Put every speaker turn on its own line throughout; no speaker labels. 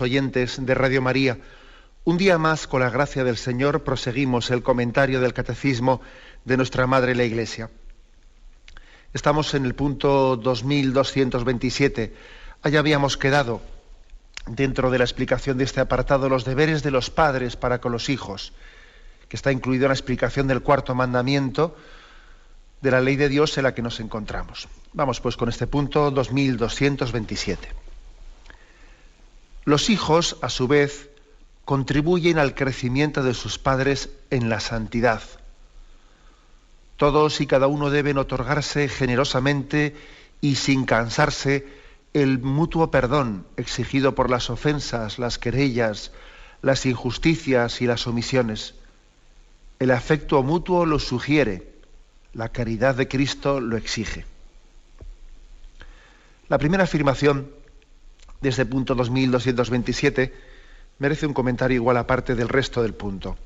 Oyentes de Radio María, un día más, con la gracia del Señor, proseguimos el comentario del Catecismo de nuestra Madre la Iglesia. Estamos en el punto 2227. Allá habíamos quedado, dentro de la explicación de este apartado, los deberes de los padres para con los hijos, que está incluido en la explicación del cuarto mandamiento de la ley de Dios en la que nos encontramos. Vamos pues con este punto 2227. Los hijos, a su vez, contribuyen al crecimiento de sus padres en la santidad. Todos y cada uno deben otorgarse generosamente y sin cansarse el mutuo perdón exigido por las ofensas, las querellas, las injusticias y las omisiones. El afecto mutuo lo sugiere, la caridad de Cristo lo exige. La primera afirmación de este punto 2227 merece un comentario igual aparte del resto del punto.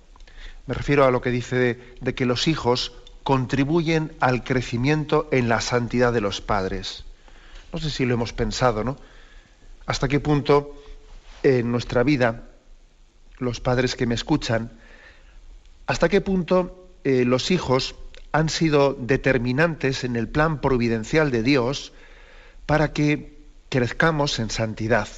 Me refiero a lo que dice de que los hijos contribuyen al crecimiento en la santidad de los padres. No sé si lo hemos pensado, ¿no? ¿Hasta qué punto en nuestra vida, los padres que me escuchan, hasta qué punto los hijos han sido determinantes en el plan providencial de Dios para que crezcamos en santidad?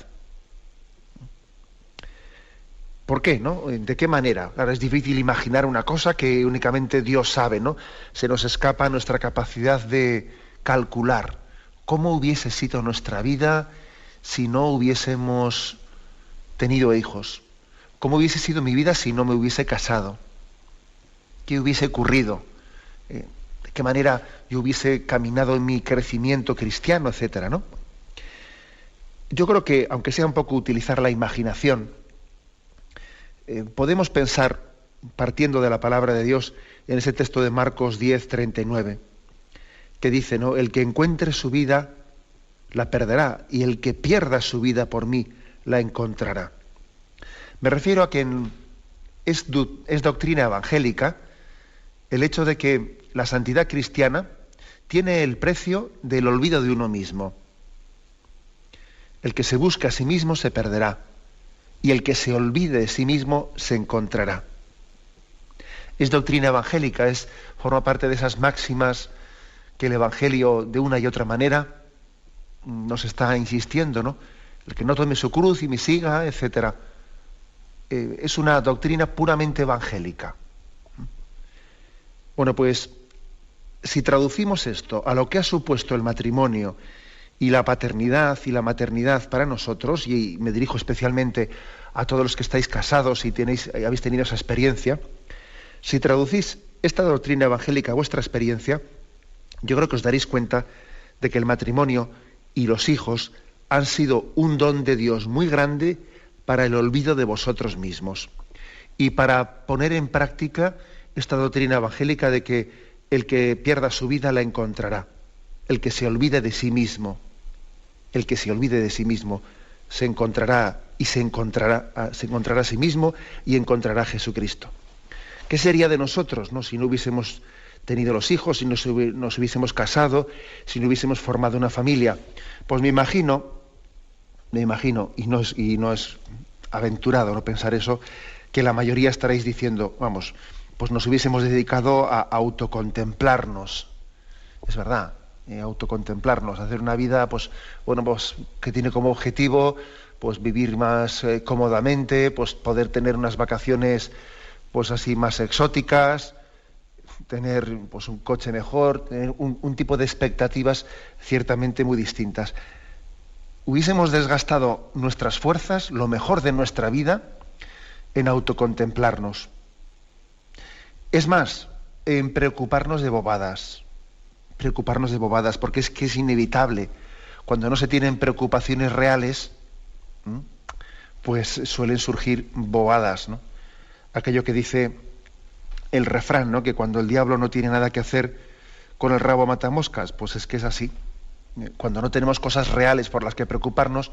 ¿Por qué, no? ¿De qué manera? Claro, es difícil imaginar una cosa que únicamente Dios sabe, ¿no? Se nos escapa nuestra capacidad de calcular cómo hubiese sido nuestra vida si no hubiésemos tenido hijos. ¿Cómo hubiese sido mi vida si no me hubiese casado? ¿Qué hubiese ocurrido? ¿De qué manera yo hubiese caminado en mi crecimiento cristiano, etcétera, ¿no? Yo creo que, aunque sea un poco utilizar la imaginación, podemos pensar, partiendo de la palabra de Dios, en ese texto de Marcos 10:39, que dice, ¿no? El que encuentre su vida, la perderá, y el que pierda su vida por mí, la encontrará. Me refiero a que es doctrina evangélica el hecho de que la santidad cristiana tiene el precio del olvido de uno mismo. El que se busca a sí mismo se perderá, y el que se olvide de sí mismo se encontrará. Es doctrina evangélica, forma parte de esas máximas que el Evangelio, de una y otra manera, nos está insistiendo, ¿no? El que no tome su cruz y me siga, etcétera. Es una doctrina puramente evangélica. Bueno, pues, si traducimos esto a lo que ha supuesto el matrimonio y la paternidad y la maternidad para nosotros, y me dirijo especialmente a todos los que estáis casados y habéis tenido esa experiencia, si traducís esta doctrina evangélica a vuestra experiencia, yo creo que os daréis cuenta de que el matrimonio y los hijos han sido un don de Dios muy grande para el olvido de vosotros mismos y para poner en práctica esta doctrina evangélica de que el que pierda su vida la encontrará. El que se olvide de sí mismo, se encontrará a sí mismo y encontrará a Jesucristo. ¿Qué sería de nosotros, no? Si no hubiésemos tenido los hijos, si no nos hubiésemos casado, si no hubiésemos formado una familia? Pues me imagino, y no es aventurado no pensar eso, que la mayoría estaréis diciendo, vamos, pues nos hubiésemos dedicado a autocontemplarnos. Es verdad, autocontemplarnos, hacer una vida, pues que tiene como objetivo, pues vivir más cómodamente, pues poder tener unas vacaciones, pues así más exóticas, tener pues un coche mejor, tener un tipo de expectativas ciertamente muy distintas. Hubiésemos desgastado nuestras fuerzas, lo mejor de nuestra vida, en autocontemplarnos. Es más, en preocuparnos de bobadas, porque es que es inevitable. Cuando no se tienen preocupaciones reales, pues suelen surgir bobadas, ¿no? Aquello que dice el refrán, ¿no? Que cuando el diablo no tiene nada que hacer, con el rabo mata moscas, pues es que es así. Cuando no tenemos cosas reales por las que preocuparnos,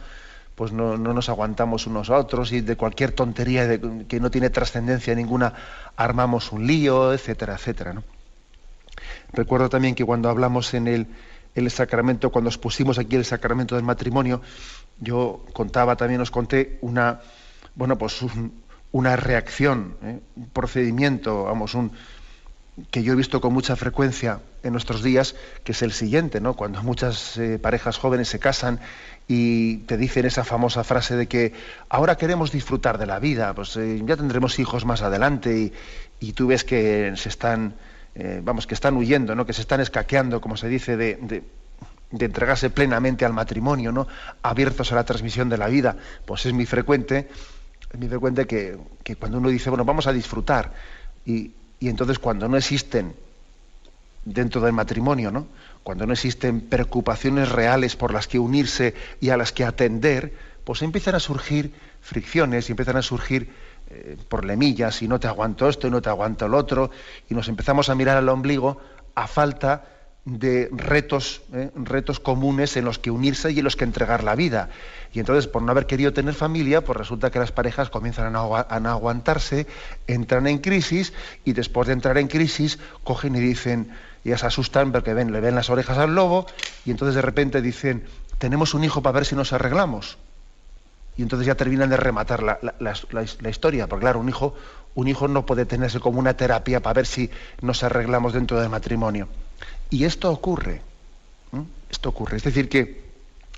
pues no nos aguantamos unos a otros, y de cualquier tontería que no tiene trascendencia ninguna armamos un lío, etcétera, etcétera, ¿no? Recuerdo también que cuando hablamos en el sacramento, cuando expusimos aquí el sacramento del matrimonio, Yo contaba, también os conté una reacción, un procedimiento, que yo he visto con mucha frecuencia en nuestros días, que es el siguiente, ¿no? Cuando muchas parejas jóvenes se casan y te dicen esa famosa frase de que ahora queremos disfrutar de la vida, pues ya tendremos hijos más adelante, y tú ves que se están, que están huyendo, ¿no? Que se están escaqueando, como se dice, de entregarse plenamente al matrimonio, ¿no? Abiertos a la transmisión de la vida. Pues es muy frecuente que cuando uno dice, bueno, vamos a disfrutar, y entonces cuando no existen dentro del matrimonio, ¿no? Cuando no existen preocupaciones reales por las que unirse y a las que atender, pues empiezan a surgir fricciones y empiezan a surgir problemillas, y no te aguanto esto y no te aguanto el otro, y nos empezamos a mirar al ombligo a falta de retos comunes en los que unirse y en los que entregar la vida. Y entonces, por no haber querido tener familia, pues resulta que las parejas comienzan a no aguantarse, entran en crisis, y después de entrar en crisis cogen y dicen, ya se asustan porque le ven las orejas al lobo, y entonces de repente dicen, tenemos un hijo para ver si nos arreglamos. Y entonces ya terminan de rematar la historia, porque claro, un hijo no puede tenerse como una terapia para ver si nos arreglamos dentro del matrimonio. Y esto ocurre. Esto ocurre. Es decir, que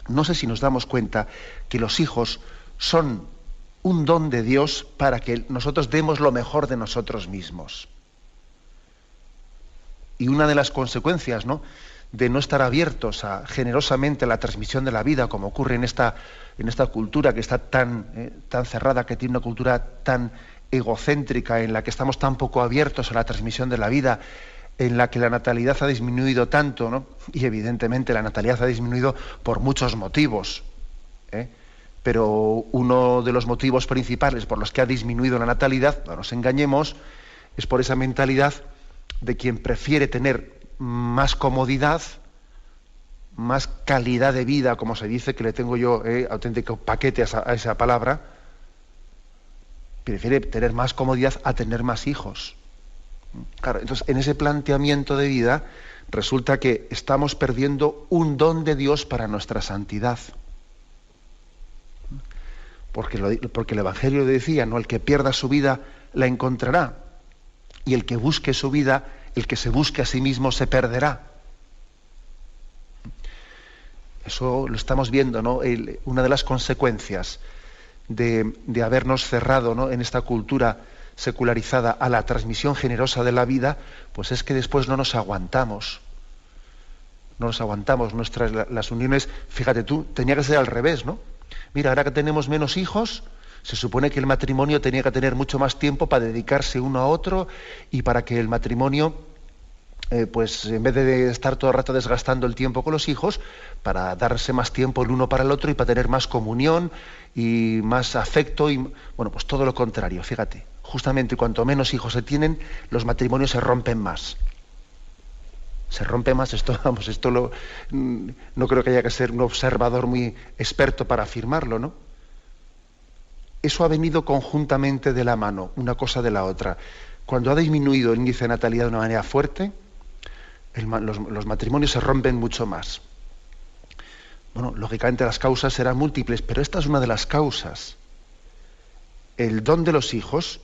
no sé si nos damos cuenta que los hijos son un don de Dios para que nosotros demos lo mejor de nosotros mismos. Y una de las consecuencias, ¿no?, de no estar abiertos generosamente a la transmisión de la vida, como ocurre en esta cultura que está tan cerrada, que tiene una cultura tan egocéntrica, en la que estamos tan poco abiertos a la transmisión de la vida, en la que la natalidad ha disminuido tanto, ¿no? Y evidentemente la natalidad ha disminuido por muchos motivos, pero uno de los motivos principales por los que ha disminuido la natalidad, no nos engañemos, es por esa mentalidad de quien prefiere tener más comodidad, más calidad de vida, como se dice, que le tengo yo auténtico paquete a esa palabra, prefiere tener más comodidad a tener más hijos. Claro, entonces en ese planteamiento de vida resulta que estamos perdiendo un don de Dios para nuestra santidad. Porque el Evangelio decía, ¿no?, el que pierda su vida la encontrará, y el que busque su vida, el que se busque a sí mismo se perderá. Eso lo estamos viendo, ¿no? Una de las consecuencias de habernos cerrado, ¿no?, en esta cultura secularizada a la transmisión generosa de la vida, pues es que después no nos aguantamos. No nos aguantamos. Las uniones, fíjate tú, tenía que ser al revés, ¿no? Mira, ahora que tenemos menos hijos, se supone que el matrimonio tenía que tener mucho más tiempo para dedicarse uno a otro, y para que el matrimonio, pues en vez de estar todo el rato desgastando el tiempo con los hijos, para darse más tiempo el uno para el otro y para tener más comunión y más afecto, y bueno, pues todo lo contrario, fíjate. Justamente cuanto menos hijos se tienen, los matrimonios se rompen más. Se rompe más, no creo que haya que ser un observador muy experto para afirmarlo, ¿no? Eso ha venido conjuntamente de la mano, una cosa de la otra. Cuando ha disminuido el índice de natalidad de una manera fuerte, los matrimonios se rompen mucho más. Bueno, lógicamente las causas serán múltiples, pero esta es una de las causas. El don de los hijos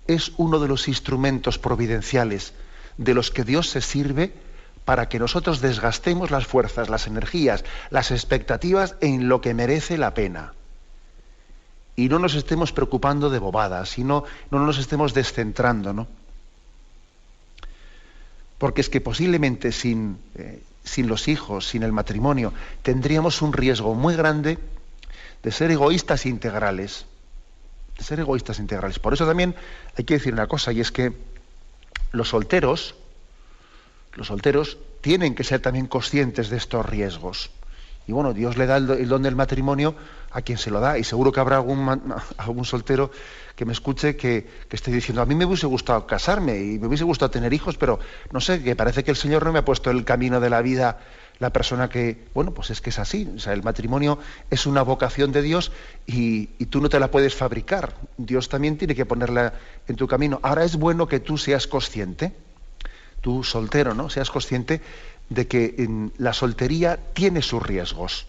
es uno de los instrumentos providenciales de los que Dios se sirve para que nosotros desgastemos las fuerzas, las energías, las expectativas en lo que merece la pena. Y no nos estemos preocupando de bobadas, y no nos estemos descentrando, ¿no? Porque es que posiblemente sin los hijos, sin el matrimonio, tendríamos un riesgo muy grande de ser egoístas integrales. De ser egoístas integrales. Por eso también hay que decir una cosa, y es que los solteros tienen que ser también conscientes de estos riesgos. Y bueno, Dios le da el don del matrimonio a quien se lo da, y seguro que habrá algún soltero que me escuche que esté diciendo, a mí me hubiese gustado casarme y me hubiese gustado tener hijos, pero no sé, que parece que el Señor no me ha puesto en el camino de la vida la persona que... Bueno, pues es que es así. O sea, el matrimonio es una vocación de Dios, y tú no te la puedes fabricar. Dios también tiene que ponerla en tu camino. Ahora es bueno que tú seas consciente, tú soltero, ¿no?, seas consciente de que la soltería tiene sus riesgos.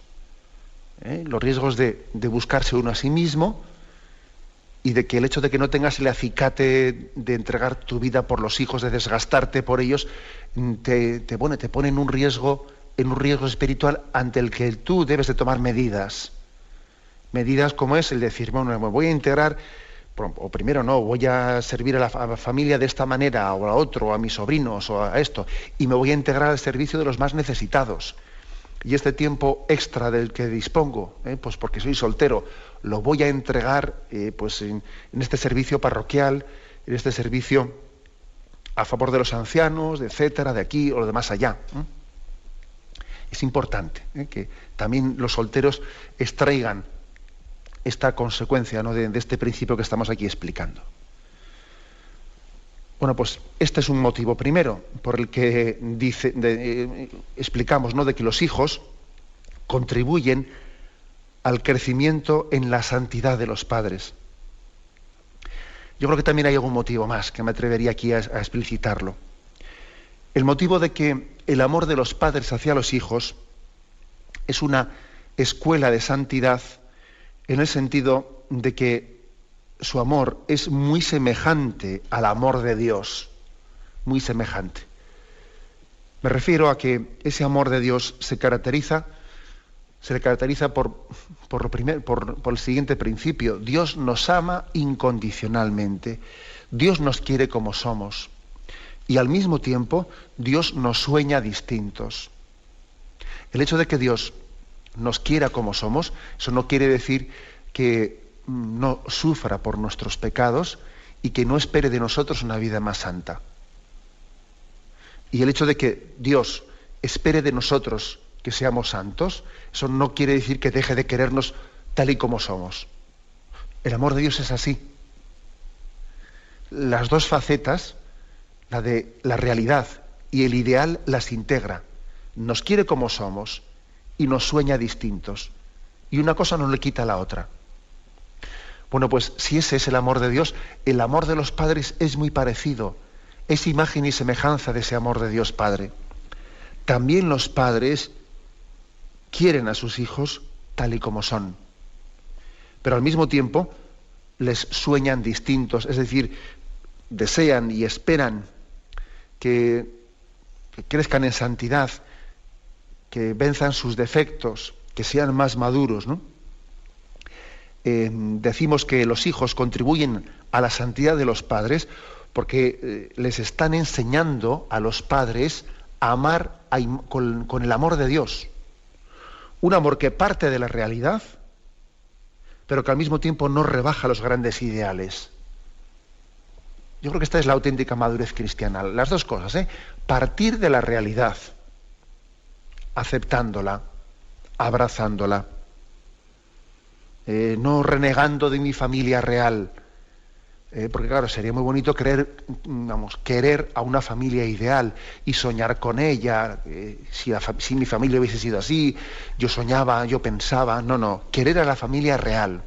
Los riesgos de buscarse uno a sí mismo y de que el hecho de que no tengas el acicate de entregar tu vida por los hijos, de desgastarte por ellos, te pone en un riesgo espiritual ante el que tú debes de tomar medidas. Medidas como es el decir, bueno, me voy a integrar, o primero no, voy a servir a la familia de esta manera, o a otro, o a mis sobrinos, o a esto, y me voy a integrar al servicio de los más necesitados. Y este tiempo extra del que dispongo, pues porque soy soltero, lo voy a entregar pues en este servicio parroquial, en este servicio a favor de los ancianos, etcétera, de aquí o de más allá. Es importante que también los solteros extraigan esta consecuencia, ¿no?, de este principio que estamos aquí explicando. Bueno, pues este es un motivo primero por el que explicamos, ¿no?, de que los hijos contribuyen al crecimiento en la santidad de los padres. Yo creo que también hay algún motivo más que me atrevería aquí a explicitarlo. El motivo de que el amor de los padres hacia los hijos es una escuela de santidad en el sentido de que su amor es muy semejante al amor de Dios, muy semejante. Me refiero a que ese amor de Dios se caracteriza por el siguiente principio: Dios nos ama incondicionalmente, Dios nos quiere como somos, y al mismo tiempo Dios nos sueña distintos. El hecho de que Dios nos quiera como somos, eso no quiere decir que no sufra por nuestros pecados y que no espere de nosotros una vida más santa. Y el hecho de que Dios espere de nosotros que seamos santos, eso no quiere decir que deje de querernos tal y como somos. El amor de Dios es así. Las dos facetas, la de la realidad y el ideal, las integra. Nos quiere como somos y nos sueña distintos. Y una cosa no le quita a la otra. Bueno, pues si ese es el amor de Dios, el amor de los padres es muy parecido. Es imagen y semejanza de ese amor de Dios Padre. También los padres quieren a sus hijos tal y como son, pero al mismo tiempo les sueñan distintos, es decir, desean y esperan que crezcan en santidad, que venzan sus defectos, que sean más maduros, ¿no? Decimos que los hijos contribuyen a la santidad de los padres porque les están enseñando a los padres a amar con el amor de Dios. Un amor que parte de la realidad, pero que al mismo tiempo no rebaja los grandes ideales. Yo creo que esta es la auténtica madurez cristiana. Las dos cosas, partir de la realidad, aceptándola, abrazándola, no renegando de mi familia real, porque claro, sería muy bonito querer a una familia ideal y soñar con ella, si mi familia hubiese sido así, yo soñaba, yo pensaba, no, querer a la familia real,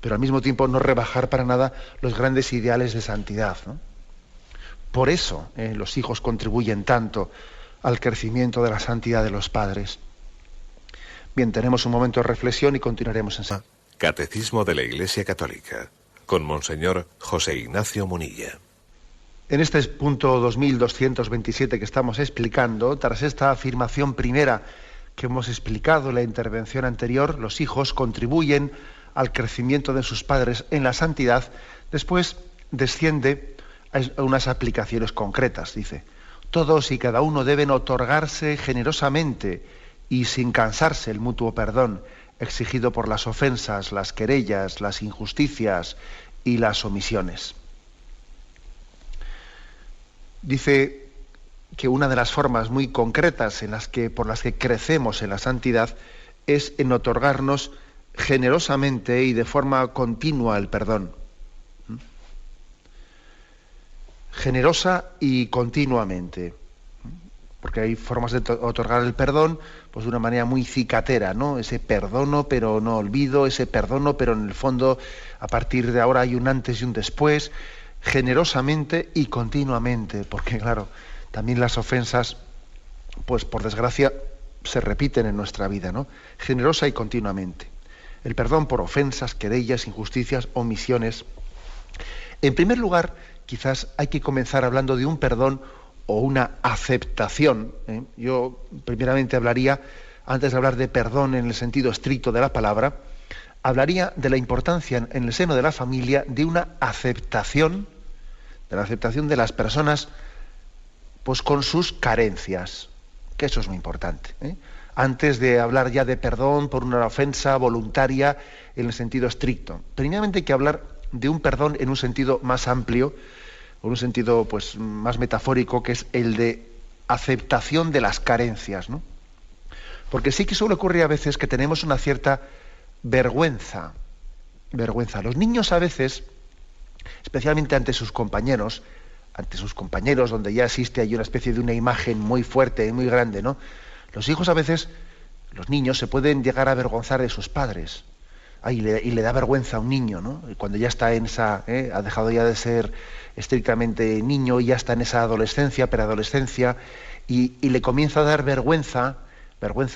pero al mismo tiempo no rebajar para nada los grandes ideales de santidad, ¿no? Por eso los hijos contribuyen tanto al crecimiento de la santidad de los padres. Bien, tenemos un momento de reflexión y continuaremos en...
Catecismo de la Iglesia Católica, con Monseñor José Ignacio Munilla.
En este punto 2227 que estamos explicando, tras esta afirmación primera que hemos explicado en la intervención anterior, los hijos contribuyen al crecimiento de sus padres en la santidad, después desciende a unas aplicaciones concretas. Dice: todos y cada uno deben otorgarse generosamente y sin cansarse el mutuo perdón exigido por las ofensas, las querellas, las injusticias y las omisiones. Dice que una de las formas muy concretas por las que crecemos en la santidad es en otorgarnos generosamente y de forma continua el perdón. Generosa y continuamente. Porque hay formas de otorgar el perdón pues de una manera muy cicatera, ¿no? Ese perdono pero no olvido, ese perdono pero en el fondo a partir de ahora hay un antes y un después, generosamente y continuamente, porque claro, también las ofensas, pues por desgracia, se repiten en nuestra vida, ¿no? Generosa y continuamente. El perdón por ofensas, querellas, injusticias, omisiones. En primer lugar, quizás hay que comenzar hablando de un perdón o una aceptación. Yo primeramente hablaría, antes de hablar de perdón en el sentido estricto de la palabra, hablaría de la importancia en el seno de la familia de una aceptación, de la aceptación de las personas pues con sus carencias, que eso es muy importante. Antes de hablar ya de perdón por una ofensa voluntaria en el sentido estricto. Primeramente hay que hablar de un perdón en un sentido más amplio, en un sentido pues más metafórico, que es el de aceptación de las carencias, ¿no? Porque sí que suele ocurrir a veces que tenemos una cierta vergüenza. Los niños a veces, especialmente ante sus compañeros, donde ya existe ahí una especie de una imagen muy fuerte, muy grande, ¿no? Los hijos a veces, los niños se pueden llegar a avergonzar de sus padres. Y le da vergüenza a un niño, ¿no? Cuando ya está en esa, ha dejado ya de ser estrictamente niño y ya está en esa adolescencia, preadolescencia, y le comienza a dar vergüenza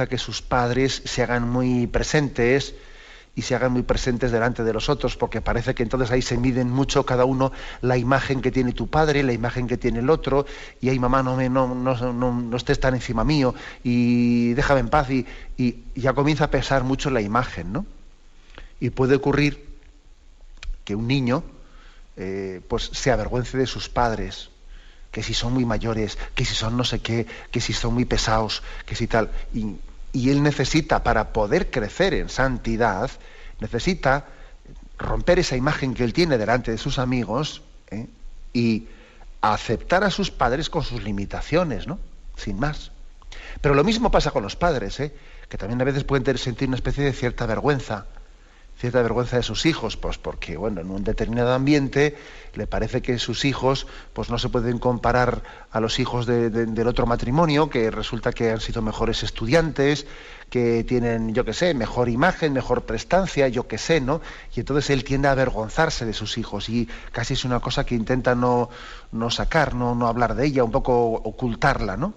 que sus padres se hagan muy presentes delante de los otros, porque parece que entonces ahí se miden mucho cada uno la imagen que tiene tu padre, la imagen que tiene el otro, y ahí mamá no estés tan encima mío y déjame en paz, y ya comienza a pesar mucho la imagen, ¿no? Y puede ocurrir que un niño pues se avergüence de sus padres, que si son muy mayores, que si son no sé qué, que si son muy pesados, que si tal. Y él necesita, para poder crecer en santidad, necesita romper esa imagen que él tiene delante de sus amigos, y aceptar a sus padres con sus limitaciones, ¿no? Sin más. Pero lo mismo pasa con los padres, que también a veces pueden sentir una especie de cierta vergüenza de sus hijos, pues porque, bueno, en un determinado ambiente le parece que sus hijos pues no se pueden comparar a los hijos del otro matrimonio, que resulta que han sido mejores estudiantes, que tienen, yo qué sé, mejor imagen, mejor prestancia, yo qué sé, ¿no? Y entonces él tiende a avergonzarse de sus hijos y casi es una cosa que intenta no sacar, no hablar de ella, un poco ocultarla, ¿no?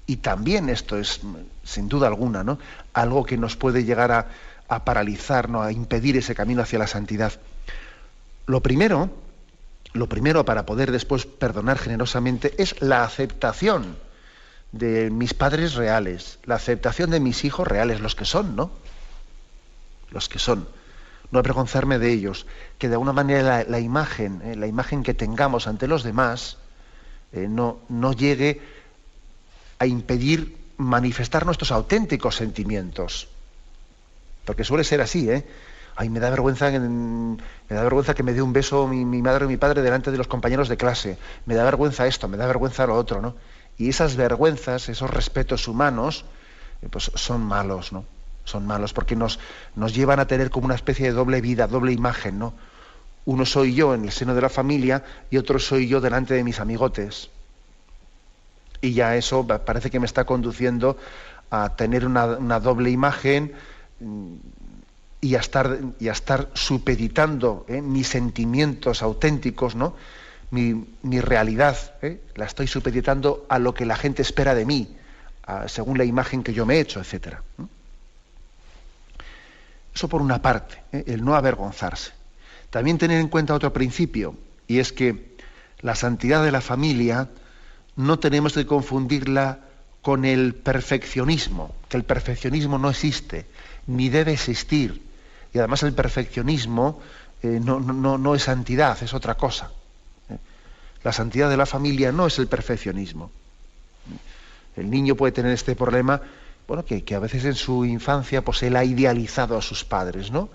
Y también esto es, sin duda alguna, ¿no?, algo que nos puede llegar a paralizar, ¿no?, a impedir ese camino hacia la santidad. Lo primero para poder después perdonar generosamente es la aceptación de mis padres reales, la aceptación de mis hijos reales, los que son, ¿no? Los que son. No avergonzarme de ellos, que de alguna manera la imagen que tengamos ante los demás no llegue a impedir manifestar nuestros auténticos sentimientos. Porque suele ser así, Ay, me da vergüenza que me dé un beso mi madre o mi padre delante de los compañeros de clase. Me da vergüenza esto, me da vergüenza lo otro, ¿no? Y esas vergüenzas, esos respetos humanos, pues son malos, ¿no? Son malos porque nos llevan a tener como una especie de doble vida, doble imagen, ¿no? Uno soy yo en el seno de la familia y otro soy yo delante de mis amigotes. Y ya eso parece que me está conduciendo a tener una doble imagen y a estar supeditando mis sentimientos auténticos, ¿no? Mi realidad, la estoy supeditando a lo que la gente espera de mí, según la imagen que yo me he hecho, etc. Eso por una parte, el no avergonzarse. También tener en cuenta otro principio, y es que la santidad de la familia no tenemos que confundirla con el perfeccionismo, que el perfeccionismo no existe, ni debe existir. Y además el perfeccionismo no es santidad, es otra cosa. La santidad de la familia no es el perfeccionismo. El niño puede tener este problema, bueno, que a veces en su infancia pues él ha idealizado a sus padres, ¿no?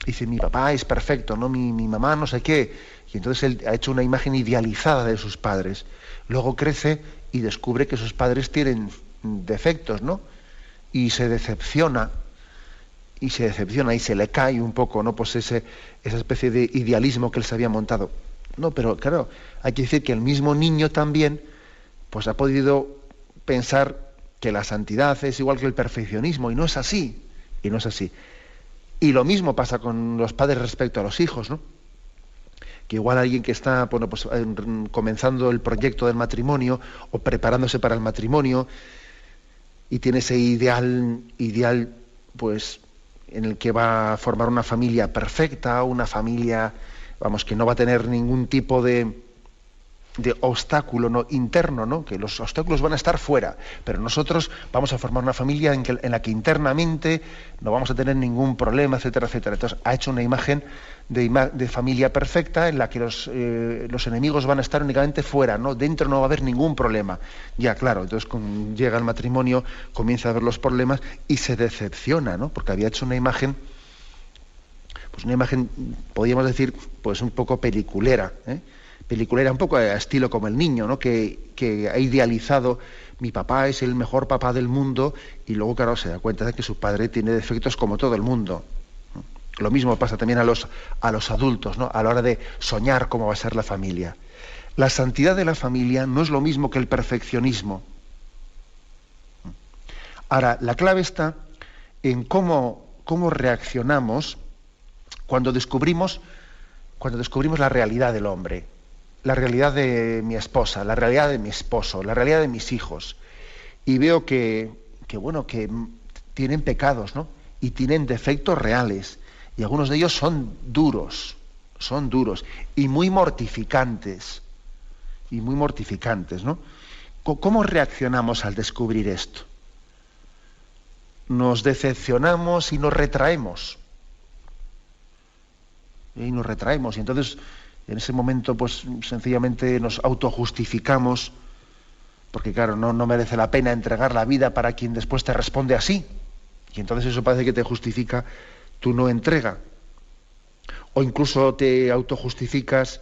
Dice, mi papá es perfecto, ¿no? Mi mamá no sé qué. Y entonces él ha hecho una imagen idealizada de sus padres. Luego crece y descubre que sus padres tienen defectos, ¿no? Y se decepciona y se le cae un poco, ¿no?, pues esa especie de idealismo que él se había montado. No, pero claro, hay que decir que el mismo niño también pues ha podido pensar que la santidad es igual que el perfeccionismo, y no es así. Y lo mismo pasa con los padres respecto a los hijos, ¿no? Que igual alguien que está, bueno, pues comenzando el proyecto del matrimonio o preparándose para el matrimonio, y tiene ese ideal, pues, en el que va a formar una familia perfecta, una familia, vamos, que no va a tener ningún tipo de obstáculo, ¿no?, interno, ¿no?, que los obstáculos van a estar fuera, pero nosotros vamos a formar una familia en la que internamente no vamos a tener ningún problema, etcétera, etcétera. Entonces ha hecho una imagen de familia perfecta en la que los enemigos van a estar únicamente fuera, ¿no? Dentro no va a haber ningún problema. Ya, claro, entonces llega el matrimonio, comienza a ver los problemas y se decepciona, ¿no?, porque había hecho una imagen, podríamos decir, pues un poco peliculera, un poco a estilo como el niño, ¿no?, que ha idealizado: mi papá es el mejor papá del mundo, y luego, claro, se da cuenta de que su padre tiene defectos como todo el mundo. Lo mismo pasa también a los adultos, ¿no?, a la hora de soñar cómo va a ser la familia. La santidad de la familia no es lo mismo que el perfeccionismo. Ahora, la clave está en cómo reaccionamos cuando descubrimos la realidad del hombre, la realidad de mi esposa, la realidad de mi esposo, la realidad de mis hijos, y veo que tienen pecados, ¿no?, y tienen defectos reales, y algunos de ellos son duros y muy mortificantes, ¿no? ¿Cómo reaccionamos al descubrir esto? Nos decepcionamos y nos retraemos. Y entonces en ese momento, pues sencillamente nos autojustificamos, porque claro, no merece la pena entregar la vida para quien después te responde así, y entonces eso parece que te justifica tu no entrega. O incluso te autojustificas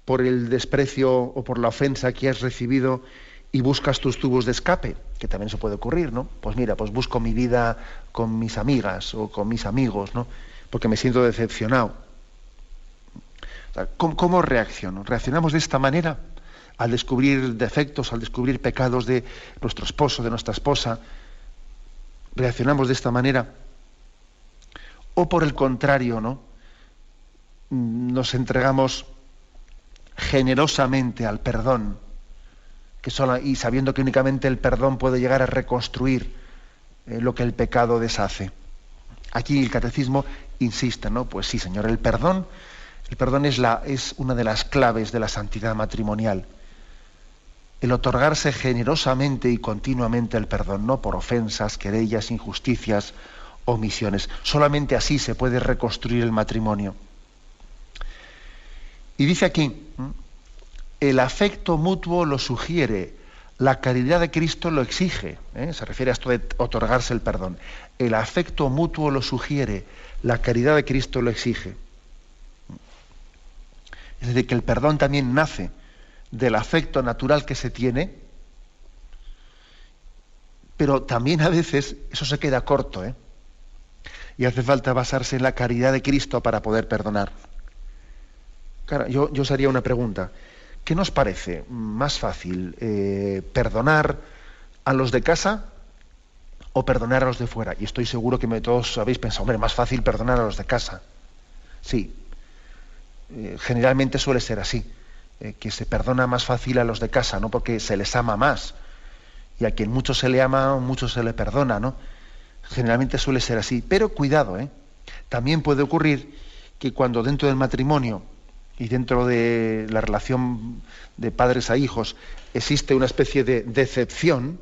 por el desprecio o por la ofensa que has recibido y buscas tus tubos de escape, que también se puede ocurrir, ¿no? Pues mira, pues busco mi vida con mis amigas o con mis amigos, ¿no?, porque me siento decepcionado. ¿Cómo reacciono? ¿Reaccionamos de esta manera al descubrir defectos, al descubrir pecados de nuestro esposo, de nuestra esposa? ¿Reaccionamos de esta manera? ¿O por el contrario, ¿no?, nos entregamos generosamente al perdón, y sabiendo que únicamente el perdón puede llegar a reconstruir lo que el pecado deshace? Aquí el catecismo insiste, ¿no? Pues sí, señor, el perdón es una de las claves de la santidad matrimonial. El otorgarse generosamente y continuamente el perdón, no por ofensas, querellas, injusticias, omisiones. Solamente así se puede reconstruir el matrimonio. Y dice aquí: el afecto mutuo lo sugiere, la caridad de Cristo lo exige. Se refiere a esto de otorgarse el perdón. El afecto mutuo lo sugiere, la caridad de Cristo lo exige. Es decir, que el perdón también nace del afecto natural que se tiene, pero también a veces eso se queda corto, y hace falta basarse en la caridad de Cristo para poder perdonar. Claro, yo os haría una pregunta. ¿Qué nos parece más fácil, perdonar a los de casa o perdonar a los de fuera? Y estoy seguro que todos habéis pensado: hombre, más fácil perdonar a los de casa. Sí, generalmente suele ser así, que se perdona más fácil a los de casa, ¿no?, porque se les ama más, y a quien mucho se le ama, mucho se le perdona, ¿no? Generalmente suele ser así, pero cuidado, también puede ocurrir que cuando dentro del matrimonio y dentro de la relación de padres a hijos existe una especie de decepción,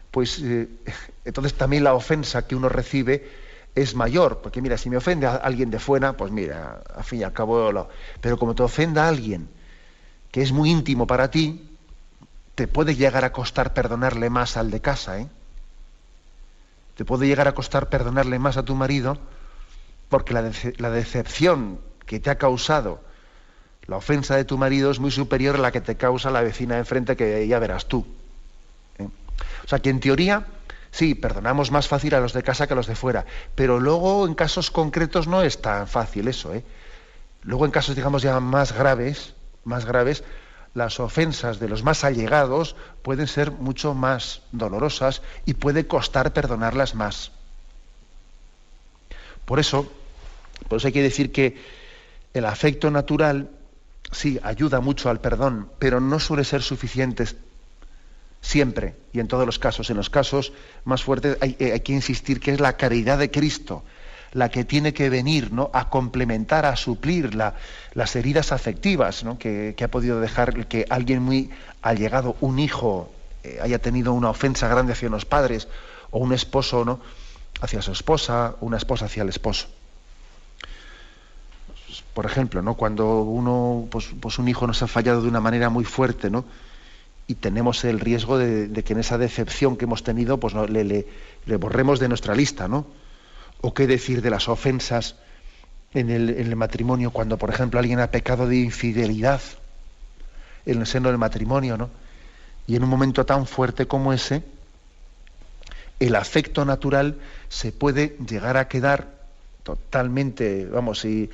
pues entonces también la ofensa que uno recibe es mayor, porque mira, si me ofende a alguien de fuera, pues mira, al fin y al cabo, pero como te ofenda a alguien que es muy íntimo para ti, te puede llegar a costar perdonarle más al de casa, Te puede llegar a costar perdonarle más a tu marido, porque la decepción que te ha causado la ofensa de tu marido es muy superior a la que te causa la vecina de enfrente, que ya verás tú. O sea que en teoría sí, perdonamos más fácil a los de casa que a los de fuera, pero luego en casos concretos no es tan fácil eso, Luego en casos, digamos, ya más graves, las ofensas de los más allegados pueden ser mucho más dolorosas y puede costar perdonarlas más. Por eso hay que decir que el afecto natural sí ayuda mucho al perdón, pero no suele ser suficiente. siempre y en todos los casos. En los casos más fuertes hay que insistir que es la caridad de Cristo la que tiene que venir, ¿no?, a complementar, a suplir las heridas afectivas, ¿no?, que ha podido dejar que alguien muy allegado, un hijo, haya tenido una ofensa grande hacia los padres, o un esposo, ¿no?, hacia su esposa, una esposa hacia el esposo. Por ejemplo, ¿no?, cuando uno, pues un hijo nos ha fallado de una manera muy fuerte, ¿no?, y tenemos el riesgo de que en esa decepción que hemos tenido, pues no, le borremos de nuestra lista, ¿no? O qué decir de las ofensas en el matrimonio, cuando, por ejemplo, alguien ha pecado de infidelidad en el seno del matrimonio, ¿no? Y en un momento tan fuerte como ese, el afecto natural se puede llegar a quedar totalmente, vamos, y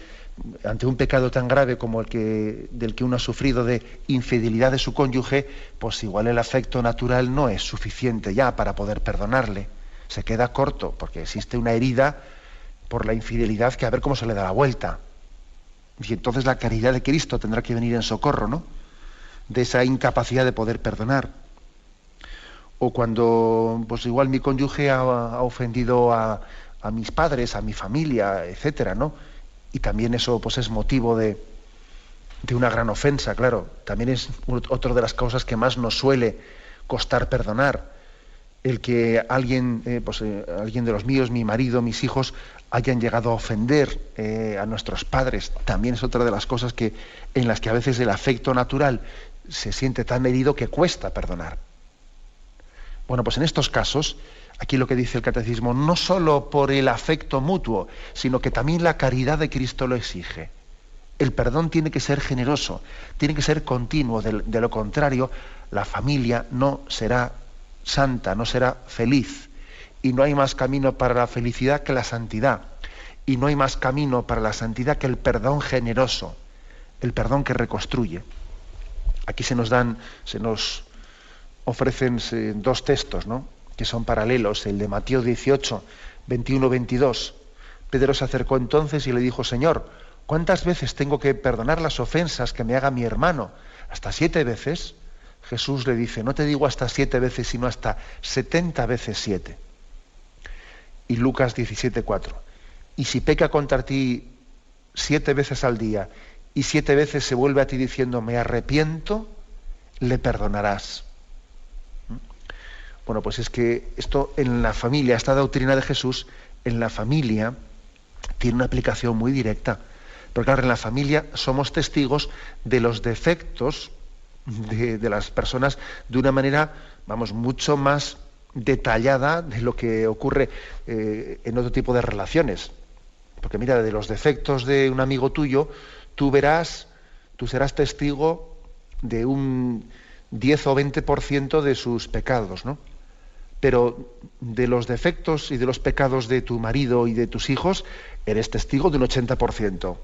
ante un pecado tan grave como del que uno ha sufrido de infidelidad de su cónyuge, pues igual el afecto natural no es suficiente ya para poder perdonarle. Se queda corto, porque existe una herida por la infidelidad que a ver cómo se le da la vuelta. Y entonces la caridad de Cristo tendrá que venir en socorro, ¿no?, de esa incapacidad de poder perdonar. O cuando, pues igual mi cónyuge ha ofendido a mis padres, a mi familia, etcétera, ¿no? Y también eso, pues, es motivo de una gran ofensa, claro. También es otra de las causas que más nos suele costar perdonar. El que alguien de los míos, mi marido, mis hijos, hayan llegado a ofender a nuestros padres, también es otra de las cosas en las que a veces el afecto natural se siente tan herido que cuesta perdonar. Bueno, pues en estos casos, aquí lo que dice el catecismo, no solo por el afecto mutuo, sino que también la caridad de Cristo lo exige. El perdón tiene que ser generoso, tiene que ser continuo, de lo contrario, la familia no será santa, no será feliz, y no hay más camino para la felicidad que la santidad, y no hay más camino para la santidad que el perdón generoso, el perdón que reconstruye. Aquí se nos ofrecen dos textos, ¿no?, que son paralelos, el de Mateo 18, 21-22. Pedro se acercó entonces y le dijo: Señor, ¿cuántas veces tengo que perdonar las ofensas que me haga mi hermano? ¿Hasta 7 veces? Jesús le dice: no te digo hasta 7 veces, sino hasta 70 veces 7. Y Lucas 17:4. Y si peca contra ti 7 veces al día, y 7 veces se vuelve a ti diciendo me arrepiento, le perdonarás. Bueno, pues es que esto en la familia, esta doctrina de Jesús, en la familia tiene una aplicación muy directa. Porque claro, en la familia somos testigos de los defectos de las personas de una manera, vamos, mucho más detallada de lo que ocurre en otro tipo de relaciones. Porque mira, de los defectos de un amigo tuyo, tú serás testigo de un 10 o 20% de sus pecados, ¿no? Pero de los defectos y de los pecados de tu marido y de tus hijos, eres testigo de un 80%.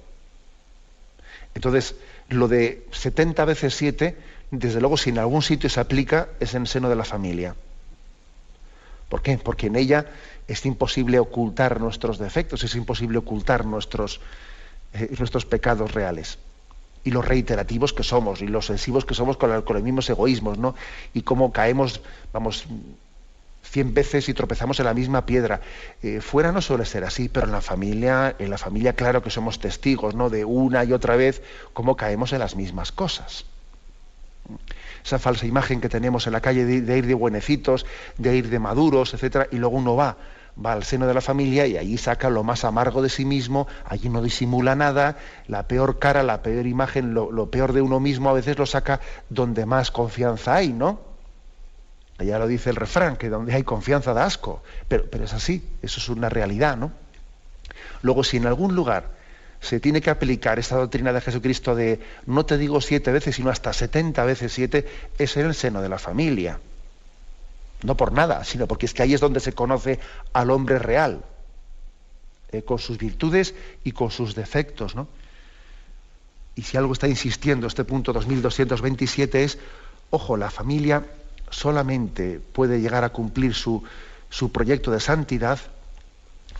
Entonces, lo de 70 veces 7, desde luego, si en algún sitio se aplica, es en el seno de la familia. ¿Por qué? Porque en ella es imposible ocultar nuestros defectos, es imposible ocultar nuestros pecados reales. Y los reiterativos que somos, y los obsesivos que somos con los mismos egoísmos, ¿no? Y cómo caemos, vamos, 100 veces y tropezamos en la misma piedra. Fuera no suele ser así, pero en la familia claro que somos testigos, ¿no?, de una y otra vez cómo caemos en las mismas cosas. Esa falsa imagen que tenemos en la calle de ir de buenecitos, de ir de maduros, etcétera, y luego uno va al seno de la familia y allí saca lo más amargo de sí mismo, allí no disimula nada, la peor cara, la peor imagen, lo peor de uno mismo a veces lo saca donde más confianza hay, ¿no? Ya lo dice el refrán, que donde hay confianza da asco, pero es así, eso es una realidad, ¿no? Luego, si en algún lugar se tiene que aplicar esta doctrina de Jesucristo de no te digo 7 veces, sino hasta 70 veces 7, es en el seno de la familia. No por nada, sino porque es que ahí es donde se conoce al hombre real, con sus virtudes y con sus defectos, ¿no? Y si algo está insistiendo este punto 2227 es, ojo, la familia solamente puede llegar a cumplir su proyecto de santidad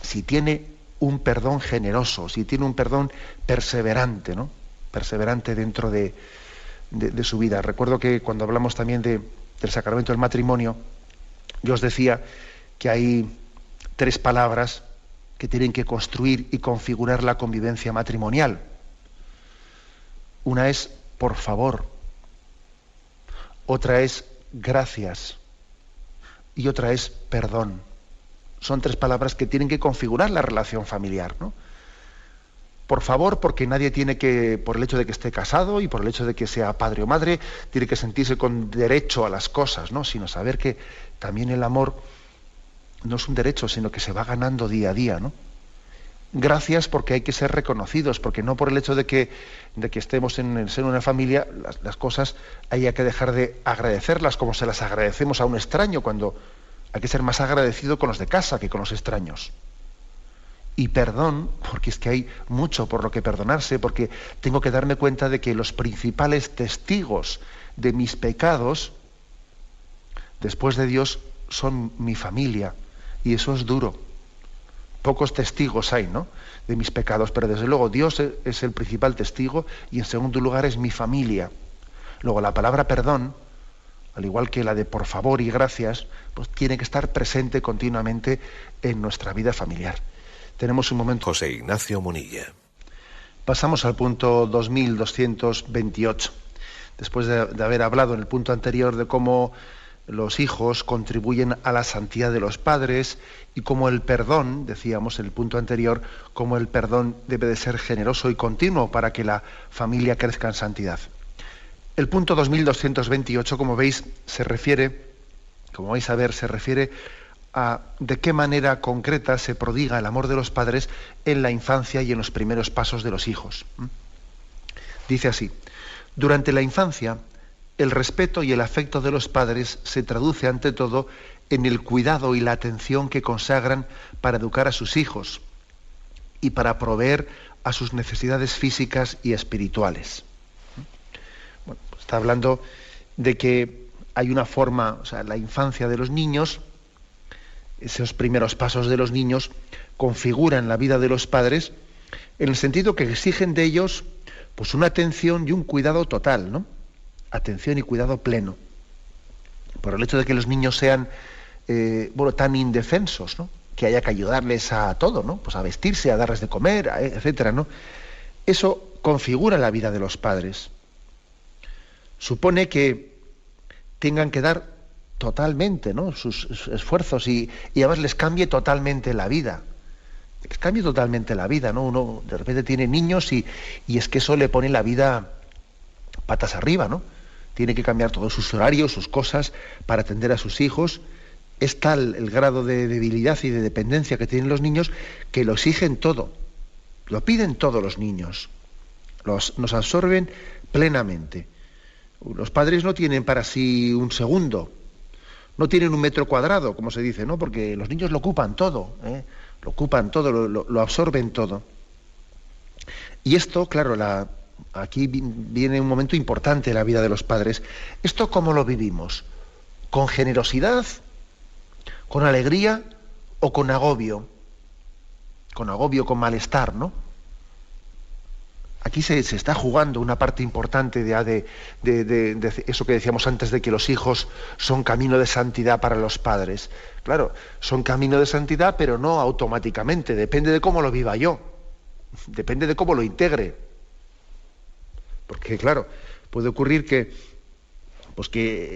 si tiene un perdón generoso, si tiene un perdón perseverante, ¿no? Perseverante dentro de su vida. Recuerdo que cuando hablamos también de del sacramento del matrimonio, yo os decía que hay 3 palabras que tienen que construir y configurar la convivencia matrimonial. Una es por favor, otra es gracias y otra es perdón. Son 3 palabras que tienen que configurar la relación familiar, ¿no? Por favor, porque nadie tiene que, por el hecho de que esté casado y por el hecho de que sea padre o madre, tiene que sentirse con derecho a las cosas, ¿no? Sino saber que también el amor no es un derecho, sino que se va ganando día a día, ¿no? Gracias, porque hay que ser reconocidos, porque no por el hecho de que estemos en el seno de una familia, las cosas haya que dejar de agradecerlas como se las agradecemos a un extraño, cuando hay que ser más agradecido con los de casa que con los extraños. Y perdón, porque es que hay mucho por lo que perdonarse, porque tengo que darme cuenta de que los principales testigos de mis pecados, después de Dios, son mi familia, y eso es duro. Pocos testigos hay, ¿no?, de mis pecados, pero desde luego Dios es el principal testigo y en segundo lugar es mi familia. Luego la palabra perdón, al igual que la de por favor y gracias, pues tiene que estar presente continuamente en nuestra vida familiar. Tenemos un momento.
José Ignacio Munilla.
Pasamos al punto 2228. Después de haber hablado en el punto anterior de cómo los hijos contribuyen a la santidad de los padres y cómo el perdón, decíamos en el punto anterior, cómo el perdón debe de ser generoso y continuo para que la familia crezca en santidad. El punto 2228, como veis, se refiere, como vais a ver, se refiere a de qué manera concreta se prodiga el amor de los padres en la infancia y en los primeros pasos de los hijos. Dice así: durante la infancia, el respeto y el afecto de los padres se traduce ante todo en el cuidado y la atención que consagran para educar a sus hijos y para proveer a sus necesidades físicas y espirituales. Bueno, pues está hablando de que hay una forma, o sea, la infancia de los niños, esos primeros pasos de los niños configuran la vida de los padres en el sentido que exigen de ellos pues una atención y un cuidado total, ¿no? Atención y cuidado pleno. Por el hecho de que los niños sean tan indefensos, ¿no?, que haya que ayudarles a todo, ¿no?, pues a vestirse, a darles de comer, etcétera, ¿no? Eso configura la vida de los padres. Supone que tengan que dar totalmente, ¿no?, sus esfuerzos y además les cambie totalmente la vida. Les cambie totalmente la vida, ¿no? Uno de repente tiene niños y es que eso le pone la vida patas arriba, ¿no? Tiene que cambiar todos sus horarios, sus cosas, para atender a sus hijos. Es tal el grado de debilidad y de dependencia que tienen los niños que lo exigen todo. Lo piden todos los niños. Nos absorben plenamente. Los padres no tienen para sí un segundo. No tienen un metro cuadrado, como se dice, ¿no? Porque los niños lo ocupan todo, ¿eh? Lo ocupan todo, lo absorben todo. Y esto, claro, aquí viene un momento importante en la vida de los padres. ¿Esto cómo lo vivimos? ¿Con generosidad? ¿Con alegría? ¿O con agobio? Con agobio, con malestar, ¿no? Aquí se está jugando una parte importante de eso que decíamos antes, de que los hijos son camino de santidad para los padres. Claro, son camino de santidad, pero no automáticamente. Depende de cómo lo viva yo. Depende de cómo lo integre. Porque, claro, puede ocurrir que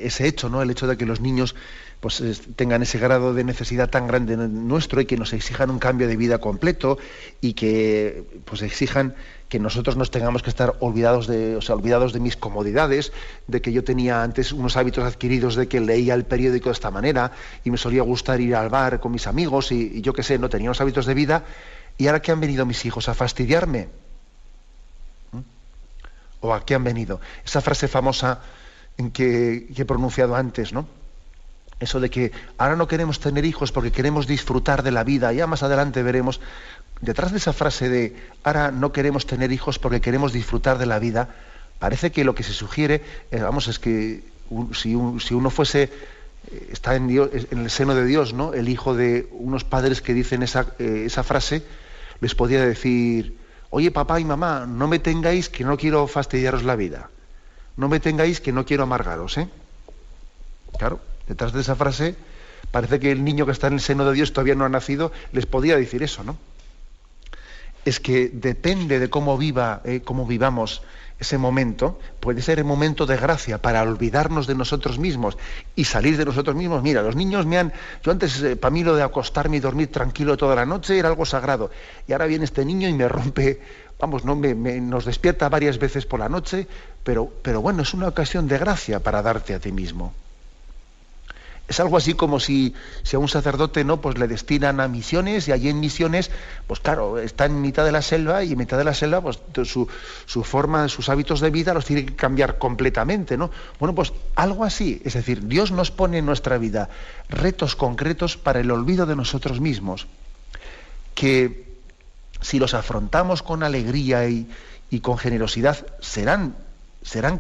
ese hecho, ¿no?, el hecho de que los niños pues tengan ese grado de necesidad tan grande nuestro y que nos exijan un cambio de vida completo y que pues exijan que nosotros nos tengamos que estar olvidados de mis comodidades, de que yo tenía antes unos hábitos adquiridos de que leía el periódico de esta manera y me solía gustar ir al bar con mis amigos y yo qué sé, no tenía unos hábitos de vida, y ahora que han venido mis hijos a fastidiarme. ¿O a qué han venido? Esa frase famosa que he pronunciado antes, ¿no? Eso de que ahora no queremos tener hijos porque queremos disfrutar de la vida. Ya más adelante veremos, detrás de esa frase de ahora no queremos tener hijos porque queremos disfrutar de la vida, parece que lo que se sugiere, es que si uno fuese, está en Dios, en el seno de Dios, ¿no?, el hijo de unos padres que dicen esa frase, les podría decir: oye, papá y mamá, no me tengáis que no quiero fastidiaros la vida. No me tengáis que no quiero amargaros, ¿eh? Claro, detrás de esa frase parece que el niño que está en el seno de Dios todavía no ha nacido, les podía decir eso, ¿no? Es que depende de cómo vivamos ese momento, puede ser el momento de gracia para olvidarnos de nosotros mismos y salir de nosotros mismos. Mira, los niños yo antes, para mí lo de acostarme y dormir tranquilo toda la noche era algo sagrado, y ahora viene este niño y me rompe, vamos, no nos despierta varias veces por la noche, pero bueno, es una ocasión de gracia para darte a ti mismo. Es algo así como si a un sacerdote, ¿no?, pues le destinan a misiones, y allí en misiones, pues claro, está en mitad de la selva, y en mitad de la selva, pues su forma, sus hábitos de vida los tiene que cambiar completamente, ¿no? Bueno, pues algo así. Es decir, Dios nos pone en nuestra vida retos concretos para el olvido de nosotros mismos, que si los afrontamos con alegría y con generosidad, serán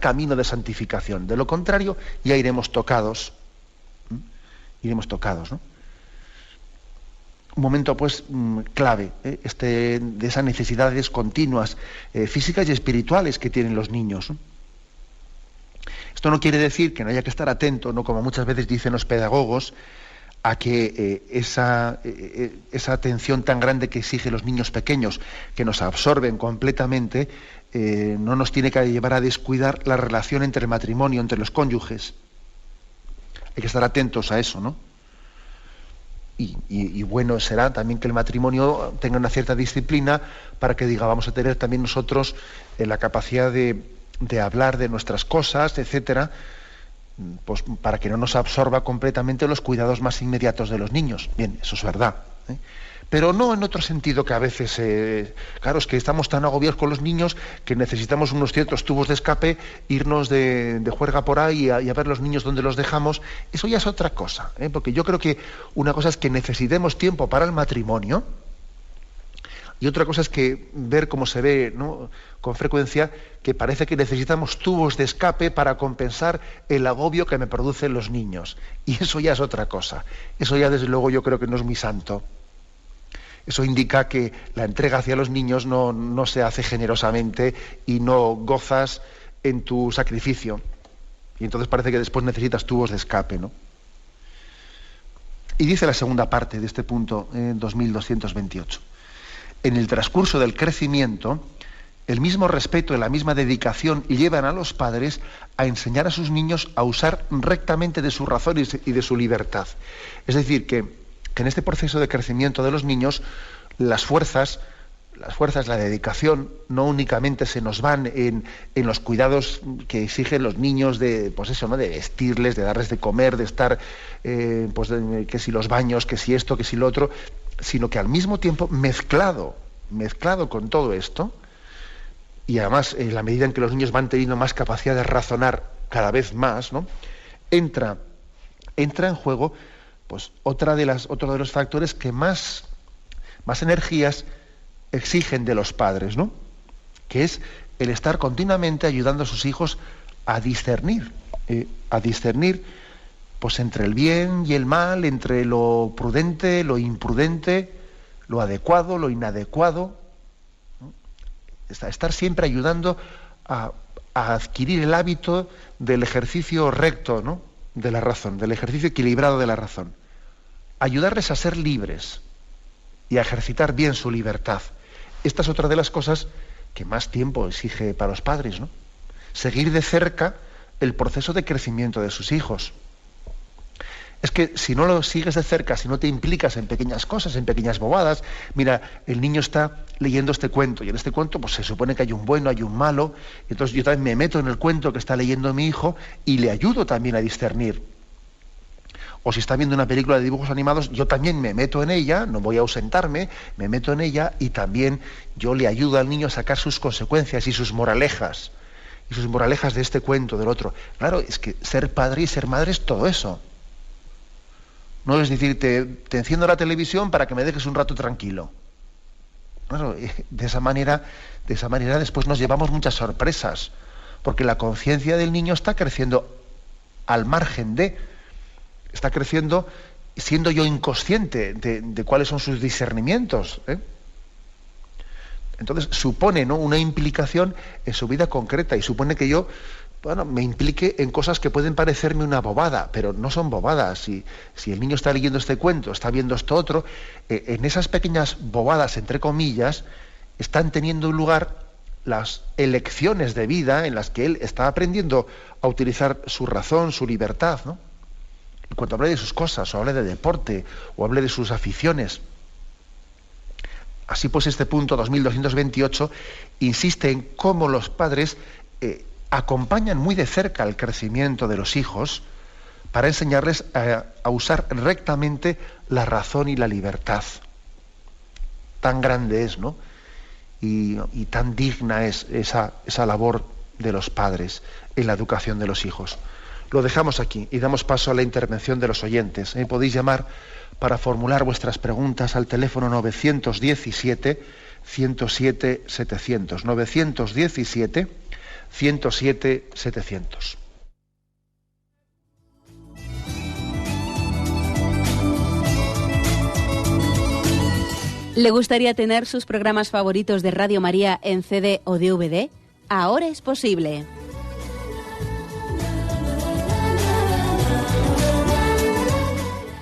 camino de santificación. De lo contrario, ya iremos tocados. ¿No? Un momento, pues, clave, de esas necesidades continuas, físicas y espirituales que tienen los niños, ¿no? Esto no quiere decir que no haya que estar atento, ¿no?, como muchas veces dicen los pedagogos, a que esa atención tan grande que exigen los niños pequeños, que nos absorben completamente, no nos tiene que llevar a descuidar la relación entre el matrimonio, entre los cónyuges. Hay que estar atentos a eso, ¿no? Y bueno será también que el matrimonio tenga una cierta disciplina para que vamos a tener también nosotros la capacidad de hablar de nuestras cosas, etcétera, pues para que no nos absorba completamente los cuidados más inmediatos de los niños. Bien, eso es verdad, ¿eh? Pero no en otro sentido que a veces, claro, es que estamos tan agobiados con los niños que necesitamos unos ciertos tubos de escape, irnos de juerga por ahí y a ver los niños donde los dejamos. Eso ya es otra cosa, ¿eh? Porque yo creo que una cosa es que necesitemos tiempo para el matrimonio, y otra cosa es que ver cómo se ve, ¿no?, con frecuencia, que parece que necesitamos tubos de escape para compensar el agobio que me producen los niños. Y eso ya es otra cosa. Eso ya desde luego yo creo que no es muy santo. Eso indica que la entrega hacia los niños no se hace generosamente y no gozas en tu sacrificio. Y entonces parece que después necesitas tubos de escape, ¿no? Y dice la segunda parte de este punto, 2228. En el transcurso del crecimiento, el mismo respeto y la misma dedicación llevan a los padres a enseñar a sus niños a usar rectamente de sus razones y de su libertad. Es decir, que en este proceso de crecimiento de los niños, las fuerzas, la dedicación, no únicamente se nos van en los cuidados que exigen los niños de, pues eso, ¿no?, de vestirles, de darles de comer, de estar, que si los baños, que si esto, que si lo otro, sino que al mismo tiempo mezclado con todo esto, y además en la medida en que los niños van teniendo más capacidad de razonar cada vez más, ¿no?, entra en juego, pues otro de los factores que más energías exigen de los padres, ¿no?, que es el estar continuamente ayudando a sus hijos a discernir pues entre el bien y el mal, entre lo prudente, lo imprudente, lo adecuado, lo inadecuado, ¿no? Estar siempre ayudando a adquirir el hábito del ejercicio recto, ¿no?, de la razón, del ejercicio equilibrado de la razón. Ayudarles a ser libres y a ejercitar bien su libertad. Esta es otra de las cosas que más tiempo exige para los padres, ¿no? Seguir de cerca el proceso de crecimiento de sus hijos. Es que si no lo sigues de cerca, si no te implicas en pequeñas cosas, en pequeñas bobadas, mira, el niño está leyendo este cuento, y en este cuento pues se supone que hay un bueno, hay un malo, y entonces yo también me meto en el cuento que está leyendo mi hijo y le ayudo también a discernir. O si está viendo una película de dibujos animados, yo también me meto en ella, no voy a ausentarme, me meto en ella y también yo le ayudo al niño a sacar sus consecuencias y sus moralejas de este cuento, del otro. Claro, es que ser padre y ser madre es todo eso. No es decir, te enciendo la televisión para que me dejes un rato tranquilo. Claro, de esa manera después nos llevamos muchas sorpresas, porque la conciencia del niño está creciendo al margen está creciendo siendo yo inconsciente de cuáles son sus discernimientos, ¿eh? Entonces supone, ¿no?, una implicación en su vida concreta, y supone que yo bueno, me implique en cosas que pueden parecerme una bobada, pero no son bobadas. Si el niño está leyendo este cuento, está viendo esto otro, en esas pequeñas bobadas, entre comillas, están teniendo lugar las elecciones de vida en las que él está aprendiendo a utilizar su razón, su libertad, ¿no? Y cuando hable de sus cosas, o hable de deporte, o hable de sus aficiones. Así pues, este punto 2228 insiste en cómo los padres acompañan muy de cerca el crecimiento de los hijos para enseñarles a usar rectamente la razón y la libertad. Tan grande es, ¿no? Y tan digna es esa labor de los padres en la educación de los hijos. Lo dejamos aquí y damos paso a la intervención de los oyentes. Podéis llamar para formular vuestras preguntas al teléfono 917-107-700. 917-107-700.
¿Le gustaría tener sus programas favoritos de Radio María en CD o DVD? Ahora es posible.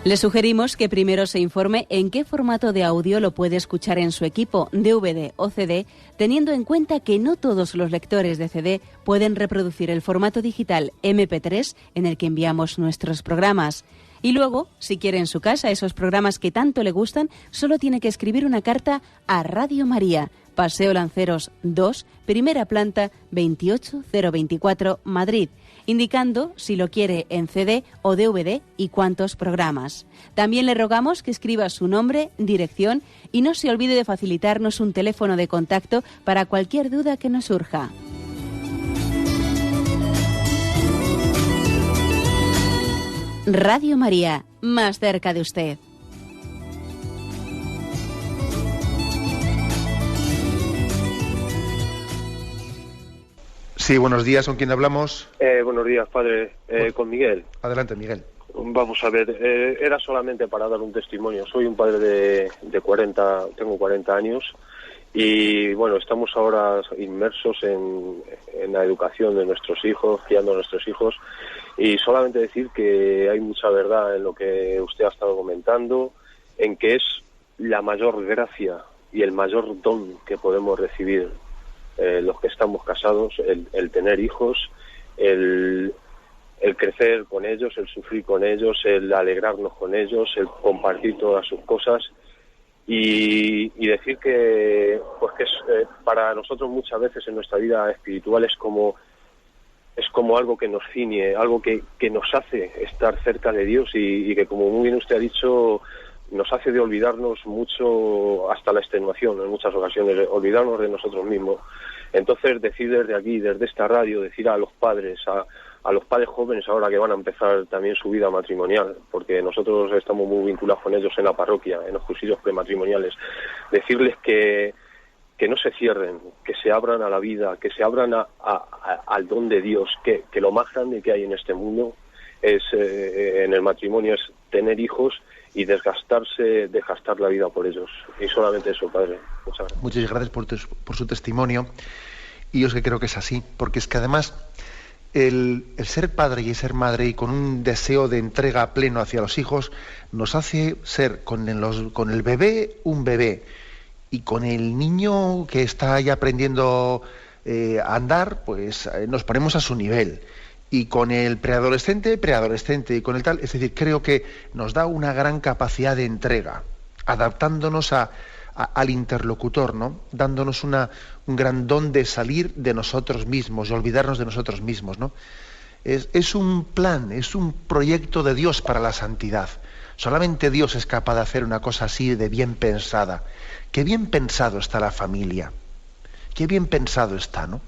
Le sugerimos que primero se informe en qué formato de audio lo puede escuchar en su equipo, DVD o CD, teniendo en cuenta que no todos los lectores de CD pueden reproducir el formato digital MP3 en el que enviamos nuestros programas. Y luego, si quiere en su casa esos programas que tanto le gustan, solo tiene que escribir una carta a Radio María, Paseo Lanceros 2, primera planta, 28024, Madrid, indicando si lo quiere en CD o DVD y cuántos programas. También le rogamos que escriba su nombre, dirección y no se olvide de facilitarnos un teléfono de contacto para cualquier duda que nos surja. Radio María, más cerca de usted.
Sí, buenos días, ¿con quién hablamos?
Buenos días, padre, con Miguel.
Adelante, Miguel.
Vamos a ver, era solamente para dar un testimonio. Soy un padre de 40, tengo 40 años y bueno, estamos ahora inmersos en la educación de nuestros hijos, criando a nuestros hijos, y solamente decir que hay mucha verdad en lo que usted ha estado comentando, en que es la mayor gracia y el mayor don que podemos recibir los que estamos casados, el tener hijos, el crecer con ellos, el sufrir con ellos, el alegrarnos con ellos, el compartir todas sus cosas y decir que pues que es para nosotros muchas veces en nuestra vida espiritual es como algo que nos ciñe, algo que nos hace estar cerca de Dios y que, como muy bien usted ha dicho, nos hace de olvidarnos mucho, hasta la extenuación en muchas ocasiones, olvidarnos de nosotros mismos. Entonces, decir desde aquí, desde esta radio, decir a los padres, a los padres jóvenes ahora que van a empezar también su vida matrimonial, porque nosotros estamos muy vinculados con ellos en la parroquia, en los cursillos prematrimoniales, decirles que no se cierren, que se abran a la vida, que se abran al don de Dios, que lo más grande que hay en este mundo es en el matrimonio es tener hijos y desgastar la vida por ellos. Y solamente eso, padre. Muchas gracias.
Muchas gracias por su testimonio. Y yo es que creo que es así, porque es que además el ser padre y ser madre y con un deseo de entrega pleno hacia los hijos nos hace ser con el bebé un bebé y con el niño que está ahí aprendiendo a andar, pues nos ponemos a su nivel. Y con el preadolescente, y con el tal, es decir, creo que nos da una gran capacidad de entrega, adaptándonos al interlocutor, ¿no? Dándonos un gran don de salir de nosotros mismos, de olvidarnos de nosotros mismos, ¿no? Es un plan, es un proyecto de Dios para la santidad. Solamente Dios es capaz de hacer una cosa así de bien pensada. Qué bien pensado está la familia, qué bien pensado está, ¿no?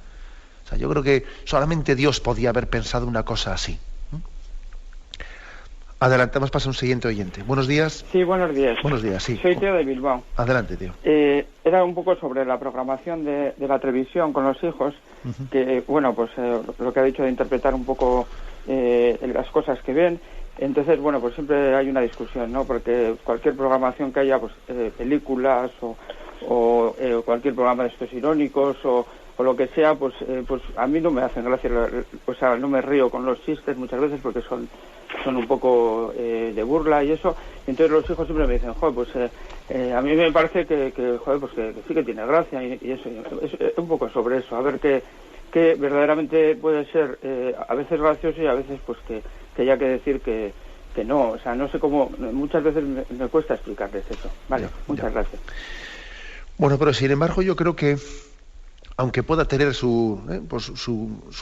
O sea, yo creo que solamente Dios podía haber pensado una cosa así. Adelante, vamos a pasar a un siguiente oyente. Buenos días.
Sí, buenos días.
Buenos días, sí.
Soy Teo de Bilbao.
Adelante, Teo.
Era un poco sobre la programación de la televisión con los hijos, que, bueno, pues lo que ha dicho de interpretar un poco las cosas que ven. Entonces, bueno, pues siempre hay una discusión, ¿no? Porque cualquier programación que haya, pues películas o cualquier programa de estos irónicos o o lo que sea, pues a mí no me hacen gracia, o sea, no me río con los chistes muchas veces porque son un poco de burla y eso. Entonces los hijos siempre me dicen, joder, pues a mí me parece que joder, pues que sí que tiene gracia y eso, es un poco sobre eso, a ver qué verdaderamente puede ser a veces gracioso y a veces pues que haya que decir que no, o sea, no sé cómo, muchas veces me cuesta explicarles eso. Vale, muchas gracias.
Bueno, pero sin embargo yo creo que aunque pueda tener su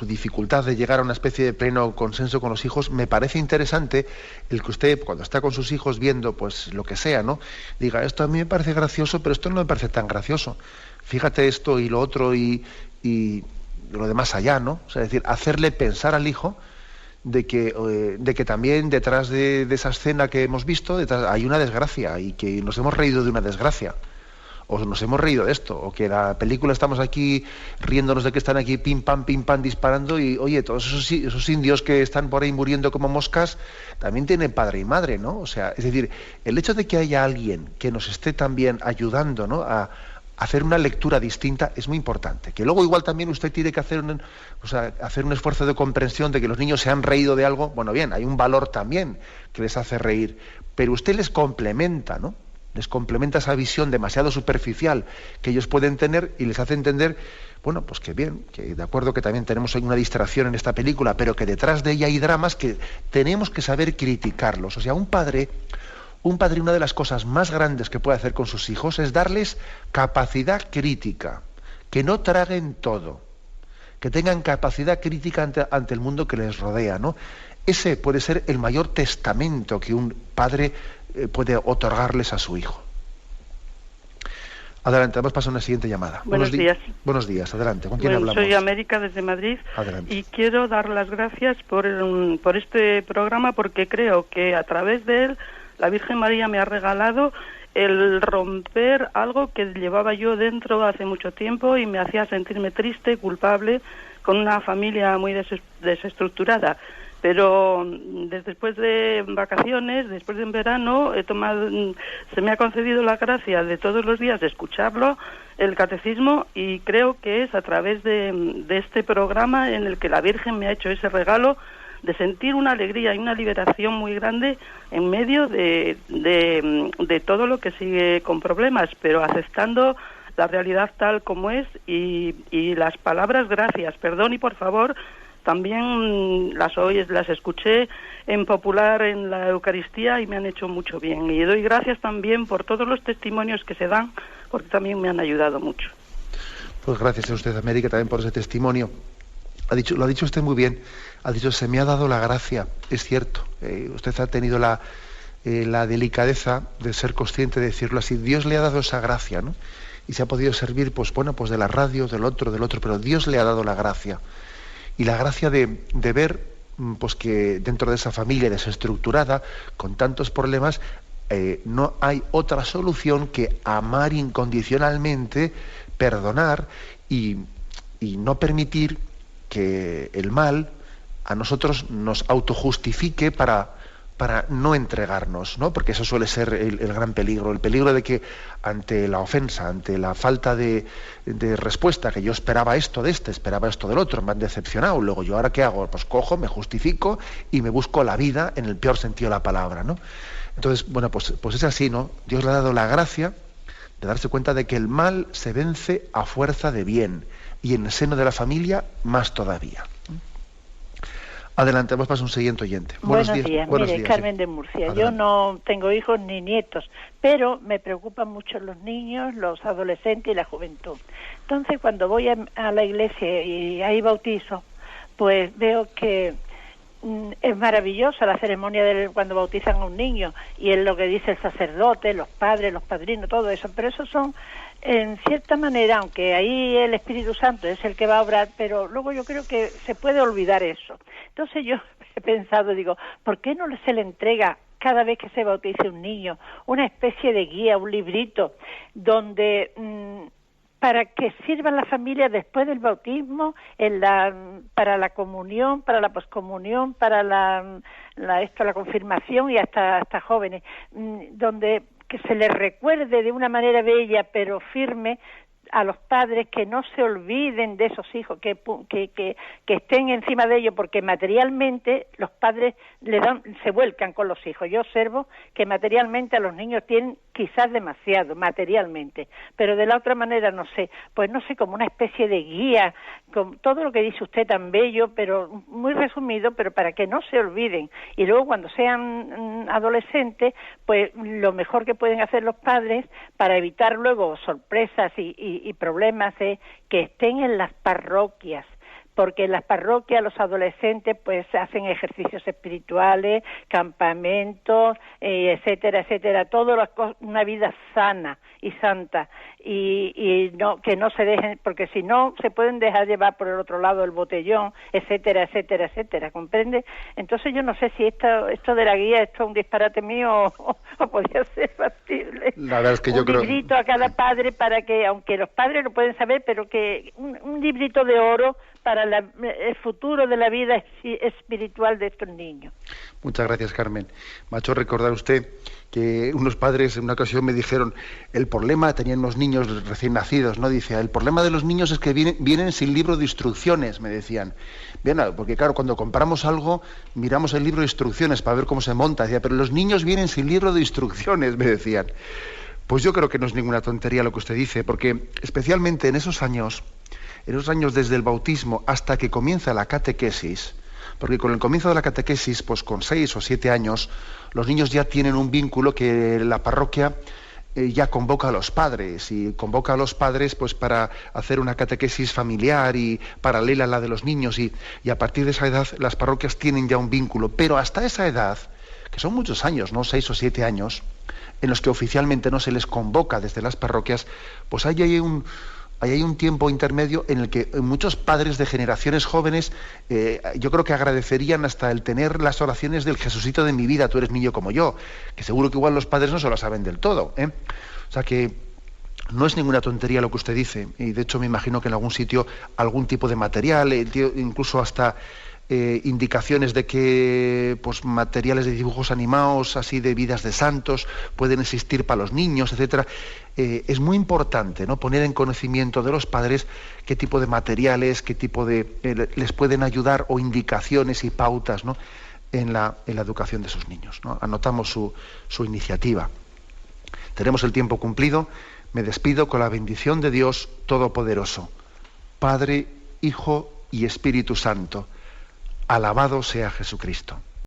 dificultad de llegar a una especie de pleno consenso con los hijos, me parece interesante el que usted, cuando está con sus hijos viendo pues lo que sea, ¿no?, diga, esto a mí me parece gracioso, pero esto no me parece tan gracioso. Fíjate esto y lo otro y lo de más allá, ¿no? O sea, es decir, hacerle pensar al hijo de que también detrás de esa escena que hemos visto hay una desgracia y que nos hemos reído de una desgracia. O nos hemos reído de esto, o que la película estamos aquí riéndonos de que están aquí pim pam disparando y oye, todos esos indios que están por ahí muriendo como moscas también tienen padre y madre, ¿no? O sea, es decir, el hecho de que haya alguien que nos esté también ayudando, ¿no?, a hacer una lectura distinta es muy importante. Que luego igual también usted tiene que hacer un esfuerzo de comprensión de que los niños se han reído de algo. Bueno, bien, hay un valor también que les hace reír, pero usted les complementa, ¿no? Les complementa esa visión demasiado superficial que ellos pueden tener y les hace entender, bueno, pues que bien, que de acuerdo que también tenemos una distracción en esta película, pero que detrás de ella hay dramas que tenemos que saber criticarlos. O sea, un padre, una de las cosas más grandes que puede hacer con sus hijos es darles capacidad crítica, que no traguen todo, que tengan capacidad crítica ante el mundo que les rodea, ¿no? Ese puede ser el mayor testamento que un padre puede otorgarles a su hijo. Adelante, vamos a pasar a una siguiente llamada.
Buenos días.
Buenos días, adelante. ¿Con quién hablamos?
Soy América desde Madrid.
Adelante.
Y quiero dar las gracias por este programa porque creo que a través de él la Virgen María me ha regalado el romper algo que llevaba yo dentro hace mucho tiempo y me hacía sentirme triste, culpable, con una familia muy desestructurada. Pero después de vacaciones, después de verano, se me ha concedido la gracia de todos los días de escucharlo, el catecismo, y creo que es a través de este programa en el que la Virgen me ha hecho ese regalo de sentir una alegría y una liberación muy grande en medio de todo lo que sigue con problemas, pero aceptando la realidad tal como es y las palabras gracias, perdón y por favor. También las escuché en popular en la Eucaristía y me han hecho mucho bien. Y doy gracias también por todos los testimonios que se dan, porque también me han ayudado mucho.
Pues gracias a usted, América, también por ese testimonio. Lo ha dicho usted muy bien. Ha dicho, se me ha dado la gracia. Es cierto. Usted ha tenido la delicadeza de ser consciente de decirlo así. Dios le ha dado esa gracia, ¿no? Y se ha podido servir, pues de la radio, del otro, pero Dios le ha dado la gracia. Y la gracia de ver pues que dentro de esa familia desestructurada, con tantos problemas, no hay otra solución que amar incondicionalmente, perdonar y no permitir que el mal a nosotros nos autojustifique para no entregarnos, ¿no? Porque eso suele ser el gran peligro, el peligro de que ante la ofensa, ante la falta de respuesta, que yo esperaba esto de esperaba esto del otro, me han decepcionado, luego yo ahora ¿qué hago? Pues cojo, me justifico y me busco la vida en el peor sentido de la palabra, ¿no? Entonces, bueno, pues es así, ¿no? Dios le ha dado la gracia de darse cuenta de que el mal se vence a fuerza de bien y en el seno de la familia más todavía. Adelante, vamos a pasar un siguiente oyente.
Buenos días. Mire, Carmen de Murcia. Adelante. Yo no tengo hijos ni nietos, pero me preocupan mucho los niños, los adolescentes y la juventud. Entonces, cuando voy a la iglesia y hay bautizo, pues veo que es maravillosa la ceremonia cuando bautizan a un niño, y es lo que dice el sacerdote, los padres, los padrinos, todo eso, pero eso son, en cierta manera, aunque ahí el Espíritu Santo es el que va a obrar, pero luego yo creo que se puede olvidar eso. Entonces yo he pensado, digo, ¿por qué no se le entrega cada vez que se bautice un niño una especie de guía, un librito, donde para que sirva la familia después del bautismo, para la comunión, para la poscomunión, para la confirmación y hasta jóvenes, donde que se les recuerde de una manera bella pero firme a los padres que no se olviden de esos hijos, que estén encima de ellos, porque materialmente los padres se vuelcan con los hijos. Yo observo que materialmente a los niños tienen quizás demasiado, materialmente, pero de la otra manera no sé, como una especie de guía, con todo lo que dice usted tan bello, pero muy resumido, pero para que no se olviden. Y luego cuando sean adolescentes, pues lo mejor que pueden hacer los padres para evitar luego sorpresas y problemas es que estén en las parroquias, porque en las parroquias los adolescentes pues hacen ejercicios espirituales, campamentos, etcétera, etcétera, una vida sana y santa, y no, que no se dejen, porque si no se pueden dejar llevar por el otro lado el botellón, etcétera, etcétera, etcétera, ¿comprende? Entonces yo no sé si esto de la guía, esto es un disparate mío o podría ser factible.
La verdad es que yo creo...
Un librito a cada padre para que, aunque los padres lo pueden saber, pero que un librito de oro para el futuro de la vida espiritual de estos niños.
Muchas gracias, Carmen. Me ha hecho recordar usted que unos padres en una ocasión me dijeron, el problema, tenían unos niños recién nacidos, ¿no? Dice, el problema de los niños es que vienen sin libro de instrucciones, me decían. Bien, porque claro, cuando compramos algo, miramos el libro de instrucciones para ver cómo se monta. Decía, pero los niños vienen sin libro de instrucciones, me decían. Pues yo creo que no es ninguna tontería lo que usted dice, porque especialmente en esos años desde el bautismo hasta que comienza la catequesis, porque con el comienzo de la catequesis, pues con 6 o 7 años, los niños ya tienen un vínculo que la parroquia ya convoca a los padres, y convoca a los padres pues para hacer una catequesis familiar y paralela a la de los niños, y a partir de esa edad las parroquias tienen ya un vínculo, pero hasta esa edad, que son muchos años, ¿no? 6 o 7 años, en los que oficialmente no se les convoca desde las parroquias, pues hay un tiempo intermedio en el que muchos padres de generaciones jóvenes yo creo que agradecerían hasta el tener las oraciones del Jesucito de mi vida, tú eres niño como yo, que seguro que igual los padres no se lo saben del todo, ¿eh? O sea que no es ninguna tontería lo que usted dice, y de hecho me imagino que en algún sitio algún tipo de material, incluso hasta indicaciones de que pues materiales de dibujos animados así de vidas de santos pueden existir para los niños, etcétera. Es muy importante, ¿no?, poner en conocimiento de los padres qué tipo de materiales, qué tipo de les pueden ayudar, o indicaciones y pautas, ¿no?, en la educación de sus niños, ¿no? Anotamos su iniciativa. Tenemos el tiempo cumplido. Me despido con la bendición de Dios Todopoderoso, Padre, Hijo y Espíritu Santo. Alabado sea Jesucristo.